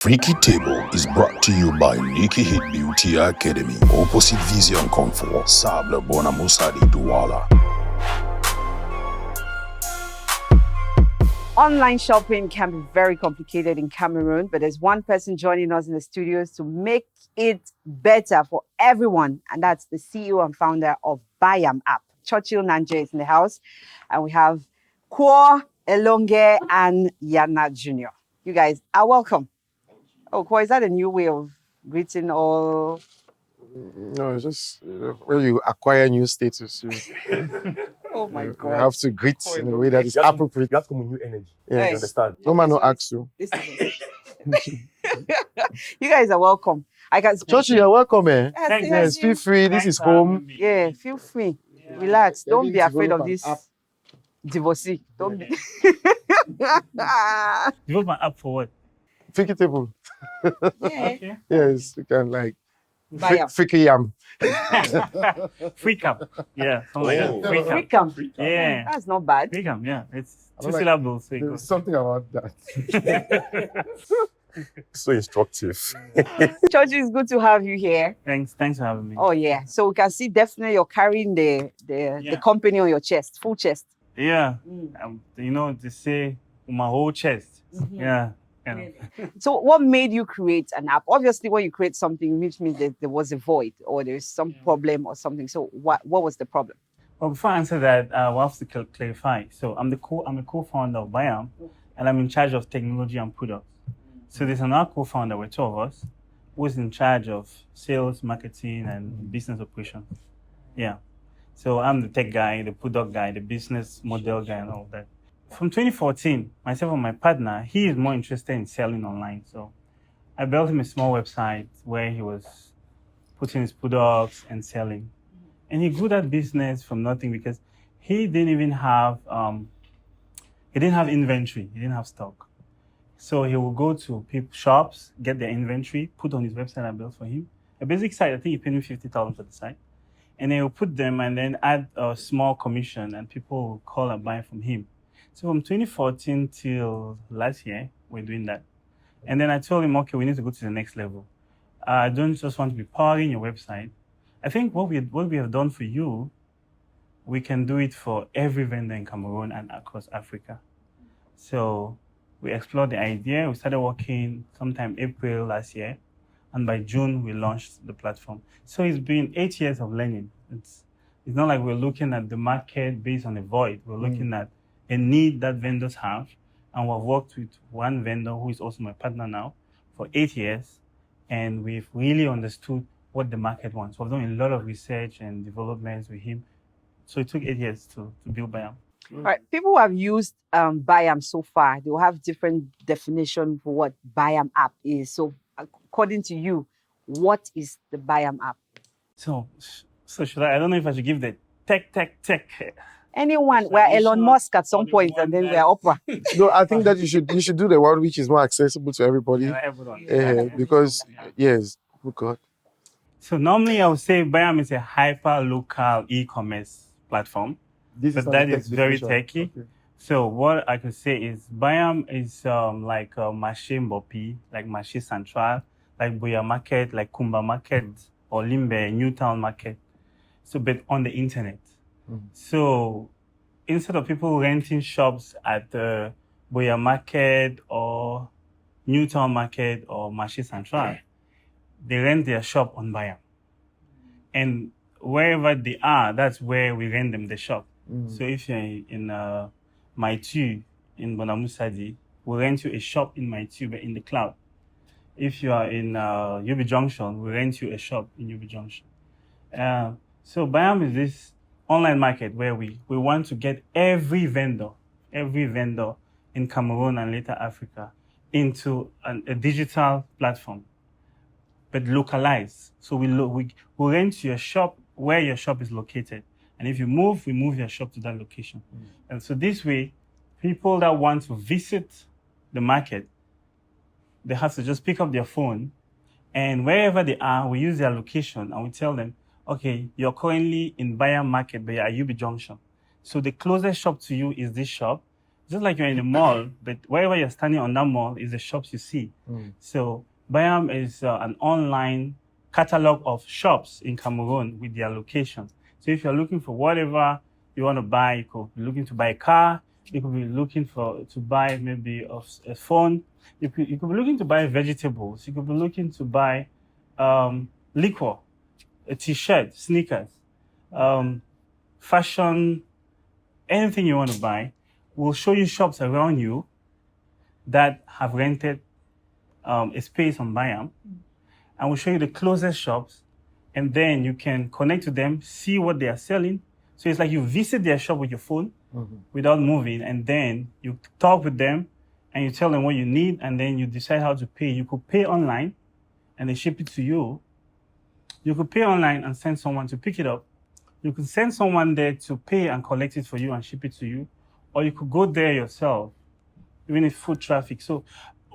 Freaky Table is brought to you by Nikki Hit Beauty Academy, opposite Vision Comfort, Sable Bonamusadi Douala. Online shopping can be very complicated in Cameroon, but there's one person joining us in the studios to make it better for everyone, and that's the CEO and founder of Bayam App. Churchill Nanje is in the house, and we have Kwo, Elonge, and Yana Jr. You guys are welcome. Oh, Kwo, is that a new way of greeting all? No, it's just when you acquire new status, Oh my God. you have to greet in a way that is appropriate. You have to come with new energy. Yeah, You understand? no man no ask you. This is you guys are welcome. I can. Churchill, you're welcome, eh? Yes, Feel free. This is home. Yeah, feel free. Relax. Don't be Maybe afraid of develop an this app. divorcee. Don't be. Develop an app for what? Freaky Table. Yeah. Yes, you can like Bayam. freaky yam. Freak up. Yeah, something like that. Freak up. Freak 'em. Yeah. That's not bad. Freak up, yeah. It's I two like- syllables. So it There's goes. something about that. So instructive. Church, it's good to have you here. Thanks for having me. Oh yeah. So we can see definitely you're carrying the Yeah. company on your chest, full chest. Yeah. You know, they say my whole chest. Yeah. And So what made you create an app? Obviously, when you create something, which means that there was a void or there's some problem or something. So what was the problem? Well, before I answer that, we'll have to clarify. So I'm a co-founder of Bayam, and I'm in charge of technology and products. So there's another co-founder, we're two of us, who's in charge of sales, marketing, and business operations. Yeah. So I'm the tech guy, the product guy, the business model guy, and all that. From 2014, myself and my partner, he is more interested in selling online. So I built him a small website where he was putting his products and selling. And he grew that business from nothing because he didn't even have inventory. He didn't have stock. So he would go to shops, get their inventory, put on his website I built for him. A basic site, I think he paid me 50,000 for the site. And then he'll put them and then add a small commission and people will call and buy from him. So from 2014 till last year, we're doing that. And then I told him, okay, we need to go to the next level. I don't just want to be powering your website. I think what we have done for you, we can do it for every vendor in Cameroon and across Africa. So we explored the idea. We started working sometime April last year. And by June, we launched the platform. So it's been 8 years of learning. It's not like we're looking at the market based on a void. We're looking at a need that vendors have. And we've worked with one vendor who is also my partner now for 8 years. And we've really understood what the market wants. We've done a lot of research and developments with him. So it took 8 years to build Bayam. All right. People who have used Bayam so far, they will have different definition for what Bayam app is. So according to you, what is the Bayam app? So should I don't know if I should give the tech. Anyone, we're Elon Musk at some point, and then we're Oprah. No, I think that you should do the one which is more accessible to everybody. Everyone. Because yes, oh God. So normally I would say Bayam is a hyper-local e-commerce platform, This but not that the is very definition. techy. So what I could say is Bayam is like Marché Mbopi, like Marché Central, like Boya Market, like Kumba Market, or Limbe, Newtown Market. So, but on the internet. So instead of people renting shops at the Boya Market or Newtown Market or Marché Central, they rent their shop on Bayam. And wherever they are, that's where we rent them the shop. So if you're in Maitu in Bonamusadi, we rent you a shop in Maitu, but in the cloud. If you are in UB Junction, we rent you a shop in UB Junction. So Bayam is this online market where we want to get every vendor in Cameroon and later Africa into a digital platform, but localized. So we rent your shop where your shop is located. And if you move, we move your shop to that location. And so this way, people that want to visit the market, they have to just pick up their phone, and wherever they are, we use their location and we tell them, okay, you're currently in Bayam Market, but you're at UB Junction. So the closest shop to you is this shop. just like you're in the mall, but wherever you're standing on that mall is the shops you see. So Bayam is an online catalog of shops in Cameroon with their location. So if you're looking for whatever you want to buy, you could be looking to buy a car, you could be looking to buy maybe a phone, you could be looking to buy vegetables, you could be looking to buy liquor, a t-shirt, sneakers, fashion, anything you want to buy. We'll show you shops around you that have rented a space on Bayam, and we'll show you the closest shops, and then you can connect to them, see what they are selling. So it's like you visit their shop with your phone without moving, and then you talk with them, and you tell them what you need, and then you decide how to pay. You could pay online, and they ship it to you. You could pay online and send someone to pick it up. You could send someone there to pay and collect it for you and ship it to you, or you could go there yourself, even if foot traffic. So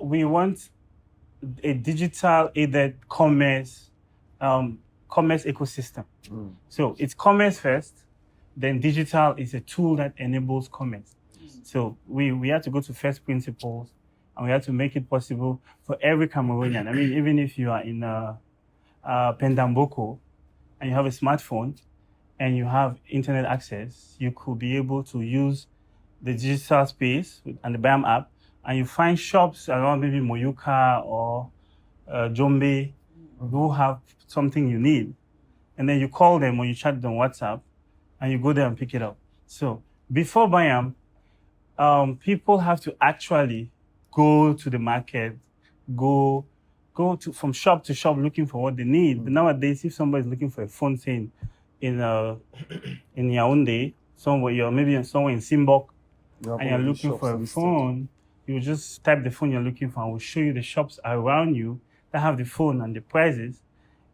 we want a digital aided commerce ecosystem. So it's commerce first, then digital is a tool that enables commerce. So we had to go to first principles, and we had to make it possible for every Cameroonian. I mean, even if you are in Pendamboko and you have a smartphone and you have internet access, you could be able to use the digital space and the Bayam app, and you find shops around maybe Moyuka or Jombe who have something you need. And then you call them or you chat them on WhatsApp, and you go there and pick it up. So before Bayam, people have to actually go to the market, go from shop to shop looking for what they need. But nowadays, if somebody's looking for a phone, say in Yaoundé, maybe somewhere in Simbok, and you're looking for a phone, you just type the phone you're looking for, and we'll show you the shops around you that have the phone and the prices.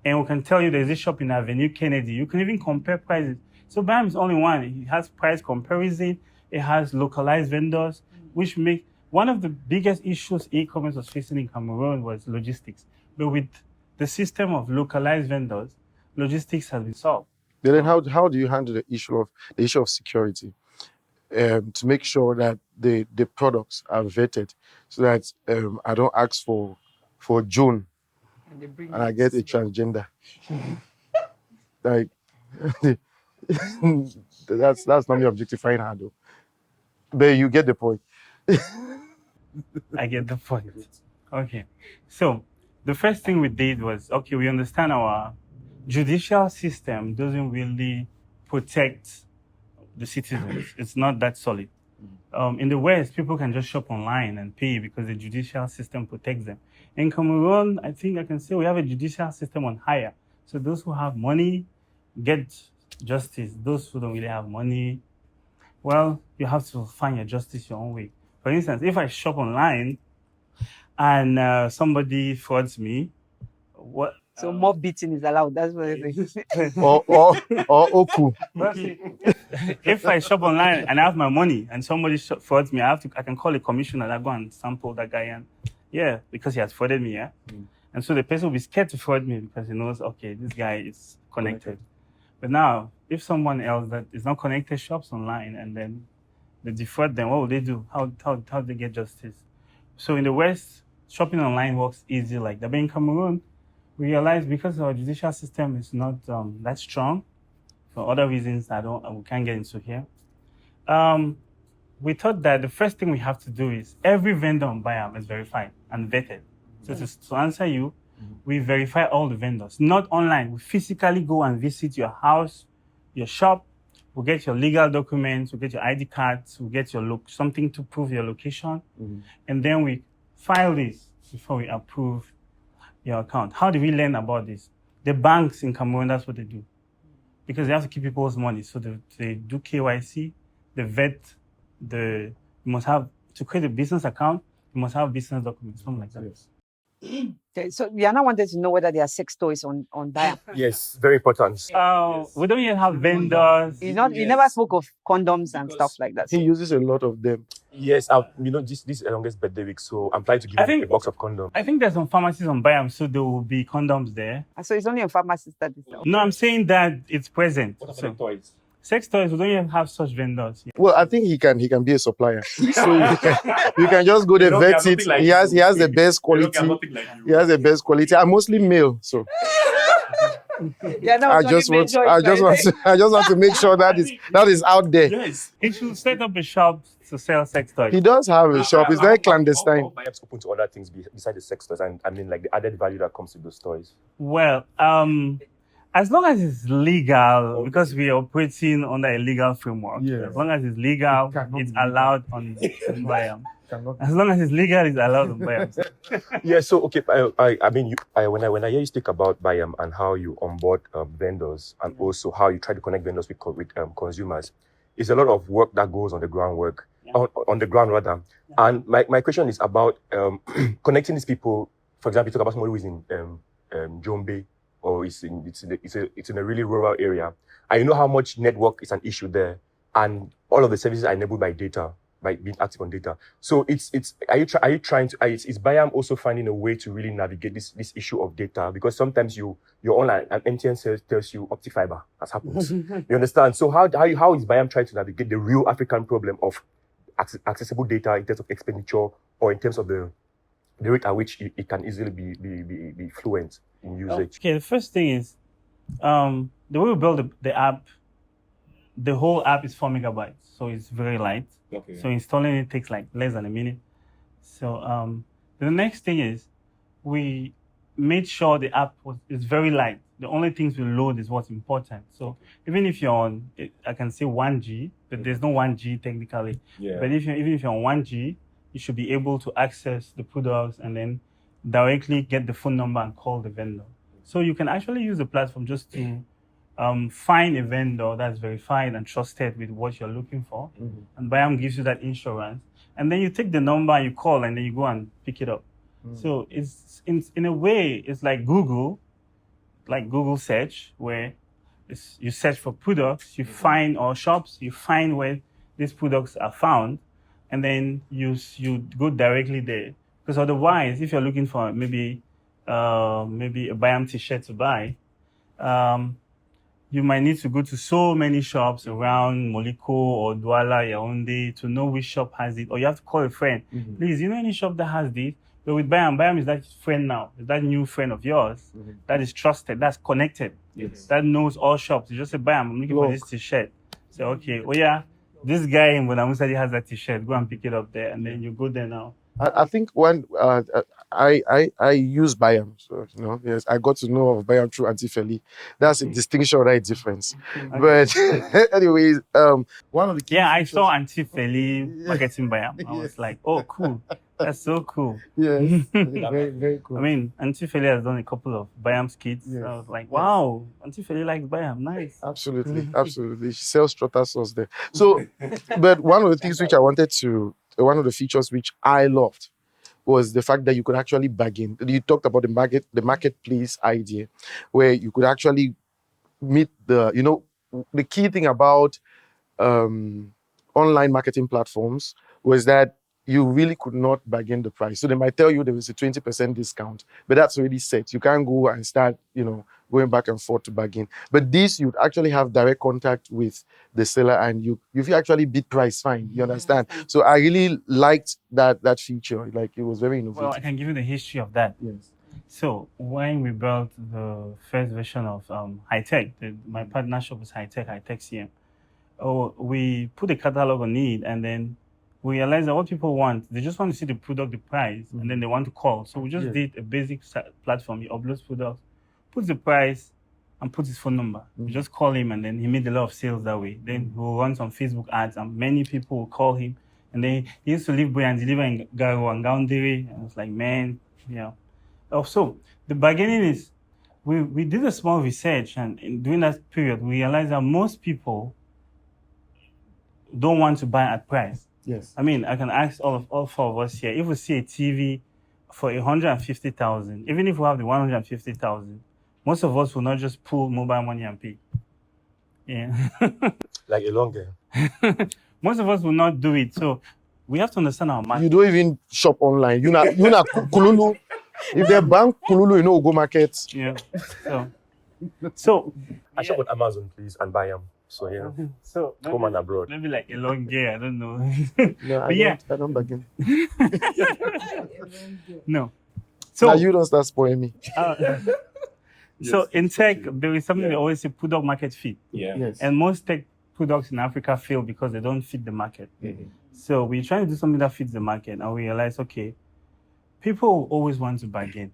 And we can tell you there's a shop in Avenue Kennedy. You can even compare prices. So Bayam is only one. It has price comparison. It has localized vendors, which make one of the biggest issues e-commerce was facing in Cameroon was logistics. But with the system of localized vendors, logistics has been solved. Then how do you handle the issue of security to make sure that the products are vetted, so that I don't ask for June and I get a transgender? Like that's not me objectifying her though. But you get the point. I get the point. Okay. So the first thing we did was, okay, we understand our judicial system doesn't really protect the citizens. It's not that solid. In the West, people can just shop online and pay because the judicial system protects them. In Cameroon, I think I can say we have a judicial system on hire. So those who have money get justice. Those who don't really have money, well, you have to find your justice your own way. For instance, if I shop online and somebody frauds me, what? So more beating is allowed. That's what it is. or Oku. If I shop online and I have my money and somebody frauds me, I can call a commissioner that go and sample that guy, and because he has frauded me, And so the person will be scared to fraud me because he knows, okay, this guy is connected. But now, if someone else that is not connected shops online and then they defraud them, what will they do? How do they get justice? So in the West, shopping online works easy like that. But in Cameroon, we realized because our judicial system is not that strong, for other reasons we can't get into here, we thought that the first thing we have to do is every vendor on Bayam is verified and vetted. So to answer you, we verify all the vendors, not online. We physically go and visit your house, your shop. We'll get your legal documents, we'll get your ID cards, we'll get your something to prove your location. And then we file this before we approve your account. How do we learn about this? The banks in Cameroon, that's what they do. Because they have to keep people's money. So they do KYC, they vet, you must have, to create a business account, you must have business documents, something like that. Yes. Okay, so Rihanna wanted to know whether there are sex toys on Bayam. Yes, very important. We don't even have vendors. He never spoke of condoms and stuff like that. He uses a lot of them. Yes, this is the longest birthday week, so I'm planning to give him a box of condoms. I think there's some pharmacies on Bayam, so there will be condoms there. So it's only in pharmacies that is. No, I'm saying that it's present. What about the toys? sex toys, we don't even have such vendors. Well, I think he can be a supplier. So you can just go there, They don't vet get it. nothing like He has you. the best They don't get quality. nothing like you. He has the best quality. I'm mostly male, so Yeah, no, I just want to make sure that is out there. Yes. He should set up a shop to sell sex toys. He does have a shop. It's very clandestine. How Bayam's open to other things besides the sex toys, and I mean like the added value that comes with those toys. Well, as long as it's legal, because we are operating under a legal framework. Yeah. As long as it's legal, it's allowed on Bayam. As long as it's legal, it's allowed on Bayam. Yeah. So okay, I mean, when I hear you speak about Bayam and how you onboard vendors and also how you try to connect vendors with consumers, it's a lot of work that goes on the groundwork, on the ground rather. Yeah. And my question is about connecting these people. For example, you talk about somebody who is in Jombe, or it's in a really rural area. I know how much network is an issue there, and all of the services are enabled by data, by being active on data. So is Bayam also finding a way to really navigate this issue of data? Because sometimes you're online and MTN tells you optic fiber has happened. You understand? So how is Bayam trying to navigate the real African problem of accessible data in terms of expenditure or in terms of the rate at which it can easily be fluent in usage? Okay, the first thing is the way we build the app, the whole app is 4 megabytes, so it's very light. Okay. So installing it takes like less than a minute. So the next thing is we made sure the app is very light. The only things we load is what's important. So even if you're on, I can say 1G, but there's no 1G technically. Yeah. But even if you're on 1G, you should be able to access the products and then directly get the phone number and call the vendor. So you can actually use the platform just to find a vendor that's verified and trusted with what you're looking for. Mm-hmm. And Bayam gives you that insurance. And then you take the number, you call, and then you go and pick it up. Mm-hmm. So it's in a way, it's like Google search, where you search for products, you find, or shops, you find where these products are found, and then you go directly there. Because otherwise, if you're looking for maybe a Bayam t-shirt to buy, you might need to go to so many shops around Moliko or Douala, Yaoundé to know which shop has it. Or you have to call a friend. Mm-hmm. Please, you know any shop that has this? But with Bayam is that friend now. Is that new friend of yours that is trusted, that's connected, that knows all shops. You just say, Bayam, I'm looking for this t-shirt. Say, okay, oh yeah, this guy in Bonamusadi has that t-shirt. Go and pick it up there, and then you go there now. I think when I use Bayam, so yes, I got to know of Bayam through Auntie Feli. That's a distinction, right? Difference. Okay. But anyways, one of the I saw Auntie Feli marketing Bayam. I was like, oh, cool. That's so cool. Yes, very, very cool. I mean, Auntie Feli has done a couple of Bayam skits. Yes. I was like, wow, Auntie Feli likes Bayam. Nice. Absolutely, absolutely. She sells trotter sauce there. So, but one of the things which I wanted to, one of the features which I loved was the fact that you could actually bargain. You talked about the marketplace idea, where you could actually meet the key thing about online marketing platforms was that you really could not bargain the price. So they might tell you there is a 20% discount, but that's already set. You can't go and start, going back and forth to bargain. But this, you'd actually have direct contact with the seller, and you actually beat price fine. You understand? So I really liked that feature. Like, it was very innovative. Well, I can give you the history of that. Yes. So when we built the first version of High Tech, my partnership was High Tech CM. We put a catalog on it, and then we realized that what people want, they just want to see the product, the price, and then they want to call. So we just did a basic platform. He uploads products, puts the price, and puts his phone number. You just call him, and then he made a lot of sales that way. Then we'll run some Facebook ads, and many people will call him. And then he used to live and deliver in Garo and Gaundere. And I was like, man, So the bargaining is, we did a small research, and during that period, we realized that most people don't want to buy at price. Yes. I mean, I can ask all four of us here, if we see a TV for 150,000, even if we have the 150,000, most of us will not just pull mobile money and pay. Yeah. Like a long game. Most of us will not do it. So we have to understand our market. You don't even shop online. You na Kululu. If they bank Kululu, go market. Yeah. So I shop on Amazon, please, and Bayam. So yeah, So home and abroad. maybe like a long year, I don't know. No, But yeah. I don't bargain. No. Now So you don't start spoiling me. so in tech, there is something they always say: product market fit. Yeah. Yes. And most tech products in Africa fail because they don't fit the market. So we're trying to do something that fits the market, and we realize, okay, people always want to bargain.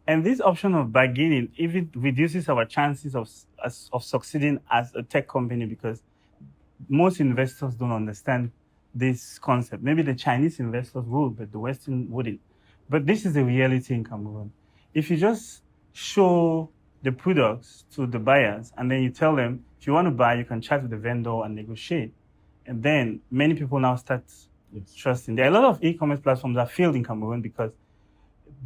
And this option of bargaining even reduces our chances of succeeding as a tech company, because most investors don't understand this concept. Maybe the Chinese investors would, but the Western wouldn't. But this is the reality in Cameroon. If you just show the products to the buyers and then you tell them, if you want to buy, you can chat with the vendor and negotiate. And then many people now start trusting. There are a lot of e-commerce platforms that failed in Cameroon because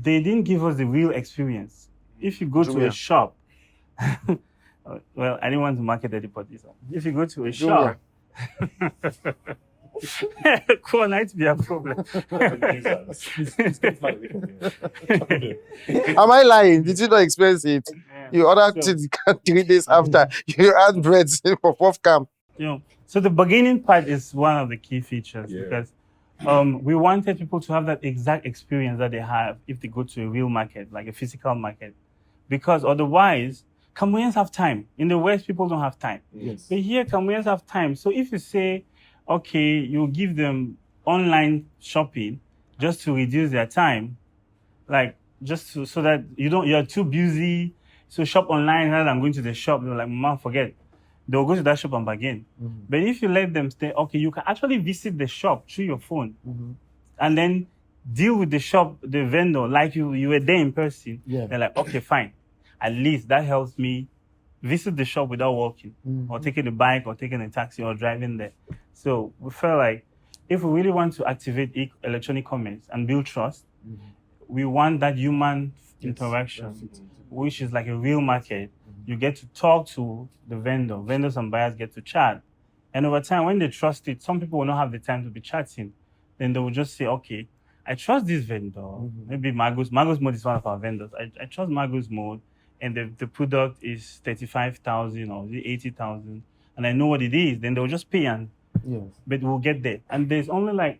they didn't give us the real experience. If you go to a shop, well, I didn't want to market the report this one. If you go to a shop, cool, might be a problem. Am I lying? Did you not experience it? You ordered So- 3 days after. You add bread for fourth camp. So the bargaining part is one of the key features because we wanted people to have that exact experience that they have if they go to a real market, like a physical market. Because otherwise, Cameroonians have time. In the West, people don't have time. Yes. But here, Cameroonians have time. So if you say, okay, you give them online shopping just to reduce their time, like just to, so that you're too busy, so shop online rather than going to the shop, they're like, Mom, forget. They'll go to that shop and bargain. But if you let them stay, okay, you can actually visit the shop through your phone and then deal with the shop, the vendor, like you were there in person. Yeah. They're like, okay, fine. At least that helps me visit the shop without walking or taking a bike or taking a taxi or driving there. So we felt like if we really want to activate electronic commerce and build trust, we want that human interaction, which is like a real market. You get to talk to the vendor. Vendors and buyers get to chat. And over time, when they trust it, some people will not have the time to be chatting. Then they will just say, okay, I trust this vendor. Maybe Magos Mode is one of our vendors. I trust Magos Mode, and the product is 35,000 or 80,000, and I know what it is. Then they'll just pay, and but we'll get there. And there's only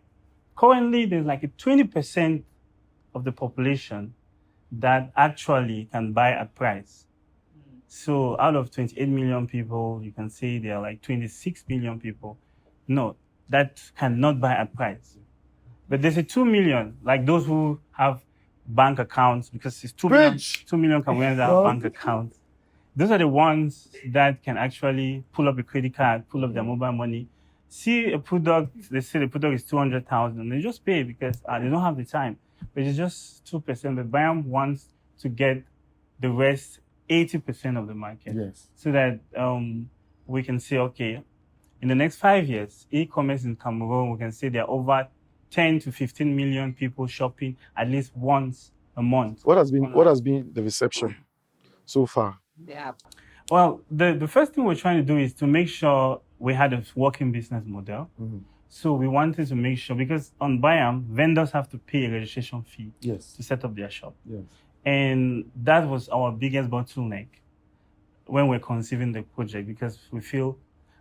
currently there's like a 20% of the population that actually can buy at price. So out of 28 million people, you can say there are like 26 million people, that cannot buy at price. But there's a 2 million, like those who have bank accounts, because it's 2 million Cameroonians that have bank accounts. Those are the ones that can actually pull up a credit card, pull up their mobile money, see a product, they say the product is 200,000, they just pay because they don't have the time. But it's just 2%. But Bayam wants to get the rest 80% of the market. Yes. So that we can say, okay, in the next 5 years, e-commerce in Cameroon, we can say there are over 10 to 15 million people shopping at least once a month. What has been the reception so far? Yeah. Well, the first thing we're trying to do is to make sure we had a working business model. So we wanted to make sure, because on Bayam, vendors have to pay a registration fee to set up their shop. Yes. And that was our biggest bottleneck when we're conceiving the project, because we feel,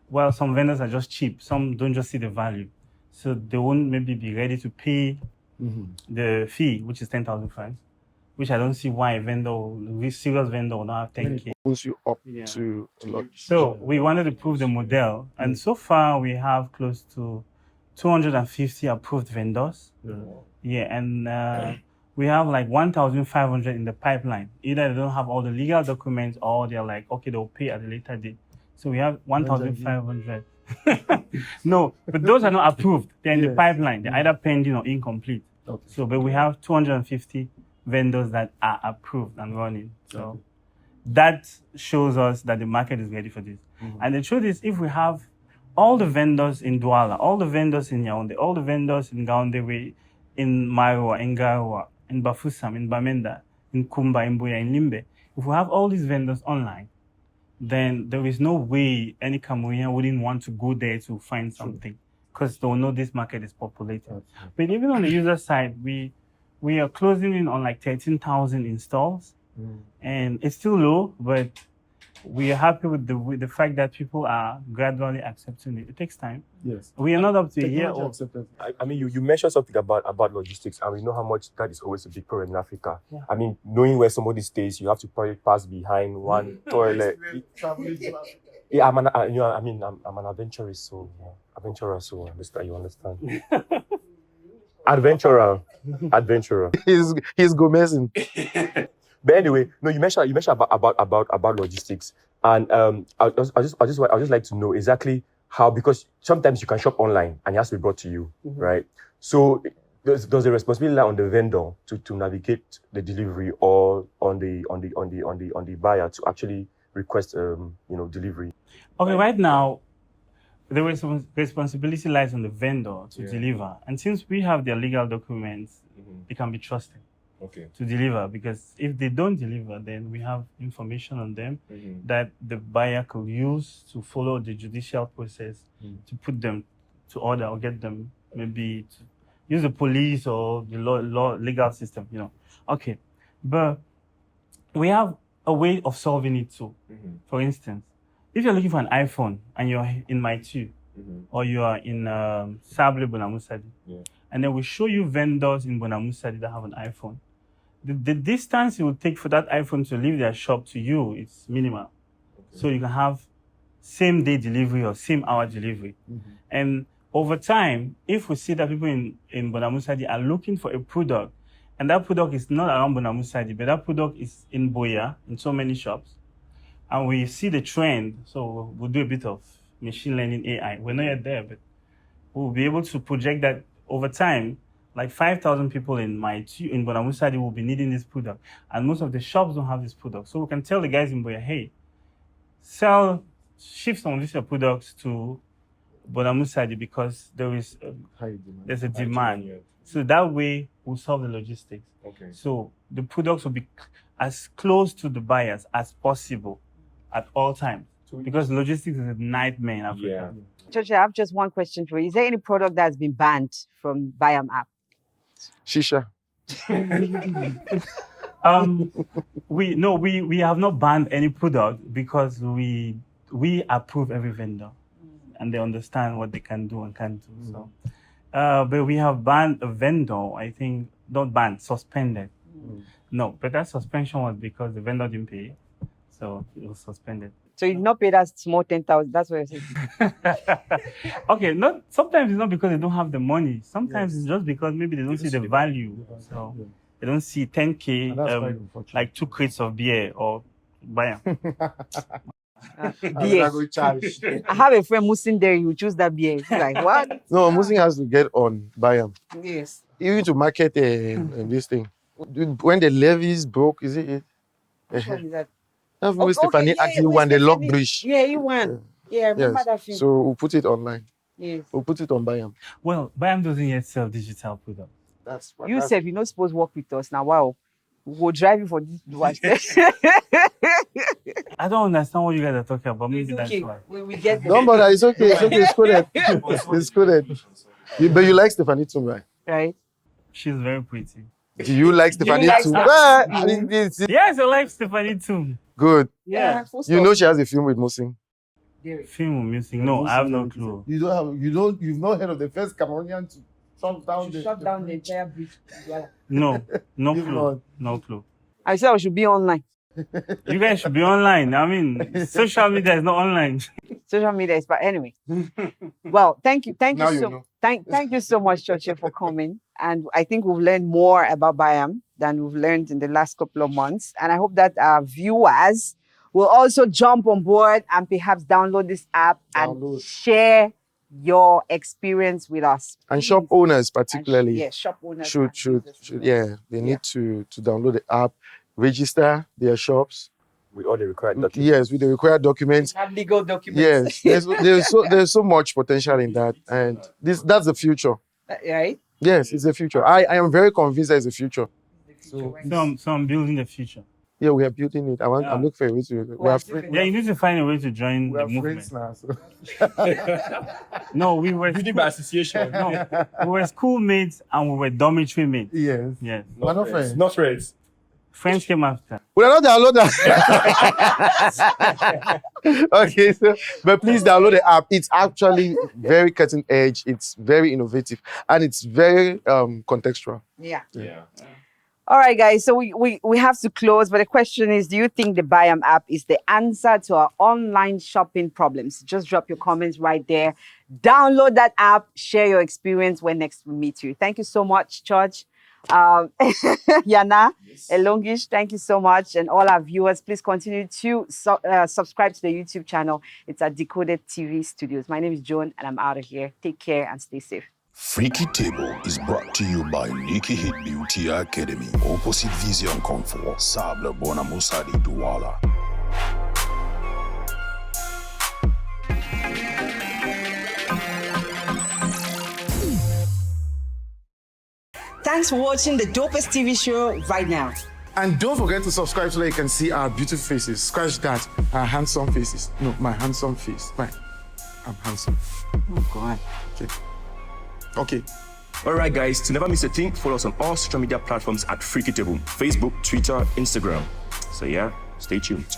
well, some vendors are just cheap. Some don't just see the value. So they won't maybe be ready to pay the fee, which is 10,000 francs, which I don't see why a serious vendor will not have 10K. Opens you up to launch. So we wanted to prove the model. And so far we have close to 250 approved vendors. And we have like 1,500 in the pipeline. Either they don't have all the legal documents or they're like, okay, they'll pay at a later date. So we have 1,500. No, but those are not approved. They're in the pipeline. They're either pending or incomplete. Okay. So, but we have 250 vendors that are approved and running. So that shows us that the market is ready for this. And the truth is, if we have all the vendors in Douala, all the vendors in Yaoundé, all the vendors in Gaoundé, in Maroa, in Garoua, in Bafoussam, in Bamenda, in Kumba, in Buya, in Limbe, if we have all these vendors online, then there is no way any Cameroonian wouldn't want to go there to find something, because they'll know this market is populated. But even on the user side, we are closing in on like 13,000 installs, and it's still low, but we are happy with the fact that people are gradually accepting it. It takes time. Yes. We are not up to a year Technology old. acceptance. I mean, you mentioned something about logistics, and we know how much that is always a big problem in Africa. Yeah. I mean, knowing where somebody stays, you have to probably pass behind one toilet. Yeah, I'm an adventurer, so understand. You understand? Adventurer. He's Gomezing. But anyway, no, you mentioned about logistics, and I just like to know exactly how, because sometimes you can shop online and it has to be brought to you, right? So does the responsibility lie on the vendor to navigate the delivery, or on the buyer to actually request delivery? Okay, right now, the responsibility lies on the vendor to deliver. And since we have their legal documents, they can be trusted to deliver. Because if they don't deliver, then we have information on them that the buyer could use to follow the judicial process to put them to order, or get them maybe to use the police or the legal system, Okay, but we have a way of solving it too. For instance, if you're looking for an iPhone and you're in my two, or you are in Sable Bonamusadi, and then we show you vendors in Bonamusadi that have an iPhone, the distance it will take for that iPhone to leave their shop to you is minimal. So you can have same day delivery or same hour delivery. And over time, if we see that people in Bonamusadi are looking for a product, and that product is not around Bonamusadi, but that product is in Boya, in so many shops, and we see the trend, so we'll do a bit of machine learning AI. We're not yet there, but we'll be able to project that over time, like 5,000 people in Bonamusadi will be needing this product, and most of the shops don't have this product. So we can tell the guys in Boya, hey, shift some of these products to Bonamusadi because there's a demand. So that way we'll solve the logistics. So the products will be as close to the buyers as possible at all times, because logistics is a nightmare in Africa. Choche, I have just one question for you. Is there any product that's been banned from Bayam app? Shisha. We have not banned any product because we approve every vendor, and they understand what they can do and can't do. So, but we have banned a vendor. I think not banned, suspended. No, but that suspension was because the vendor didn't pay, so it was suspended. So you did not pay that small 10,000. That's what you're saying. Okay, sometimes it's not because they don't have the money. Sometimes it's just because maybe they don't see the value. So they don't see 10K, like 2 crates of beer or Bayam. Beer. I have a friend Musin there. You choose that beer. He's like, what? No, Musin has to get on Bayam. Yes. Even to market this thing. When the levees broke, is it? Which one is that? That's when Stephanie actually won the lock bridge. Yeah, he won. Yeah, I remember that film. So we'll put it online. Yes. We'll put it on Bayam. Well, Bayam doesn't yet sell digital products. That's what You said you're not supposed to work with us now. Wow. We'll drive you for this. I don't understand what you guys are talking about. Maybe It's okay. that's why. We get there. No, but it's okay. It's okay. It's coded. It's coded. But you like Stephanie too, right? Right? She's very pretty. Do you like Stephanie like too? Yes, I like Stephanie too. Good. Yeah. You know she has a film with Musin. Film or music? No, I have no clue. You've not heard of the first Cameroonian to shut down Shut down the entire bridge. No You've clue. not. No clue. I said I should be online. You guys should be online. I mean, social media is not online. Social media is, but anyway. Well, thank you Now you so know. thank you so much, Choche, for coming. And I think we've learned more about Bayam than we've learned in the last couple of months. And I hope that our viewers will also jump on board and perhaps download this app and share your experience with us. And shop owners particularly Yes, shop owners. should they need to download the app, register their shops. With all the required documents. Yes, with the required documents. Have legal documents. Yes, there's so much potential in that, and that's the future. Right? Yes, it's the future. I am very convinced there's a future. So So I'm building the future. Yeah, we are building it. I'm looking for a way to. We are friends. Yeah, you need to find a way to join the movement. now. So. No, we were Building by association. we were schoolmates and we were dormitory mates. Yes. Yes. We're not friends. Not friends. Friends came after. Well, I don't download that. Okay, so but please download the app. It's actually very cutting edge. It's very innovative, and it's very contextual. Yeah. Yeah. All right, guys. So we have to close, but the question is, do you think the Bayam app is the answer to our online shopping problems? Just drop your comments right there. Download that app. Share your experience when next we meet you. Thank you so much, George. Yana, Elongish, thank you so much. And all our viewers, please continue to subscribe to the YouTube channel. It's at Decoded TV Studios. My name is Joan, and I'm out of here. Take care and stay safe. Freaky Table is brought to you by Nikki Hit Beauty Academy. Opposite Vision Comfort, Sable Bonamusadi Douala. Thanks for watching the dopest TV show right now. And don't forget to subscribe so that you can see our beautiful faces. Scratch that, our handsome faces. No, my handsome face. Right, I'm handsome. Oh God. Okay. All right, guys. To never miss a thing, follow us on all social media platforms at Freaky Table: Facebook, Twitter, Instagram. So yeah, stay tuned.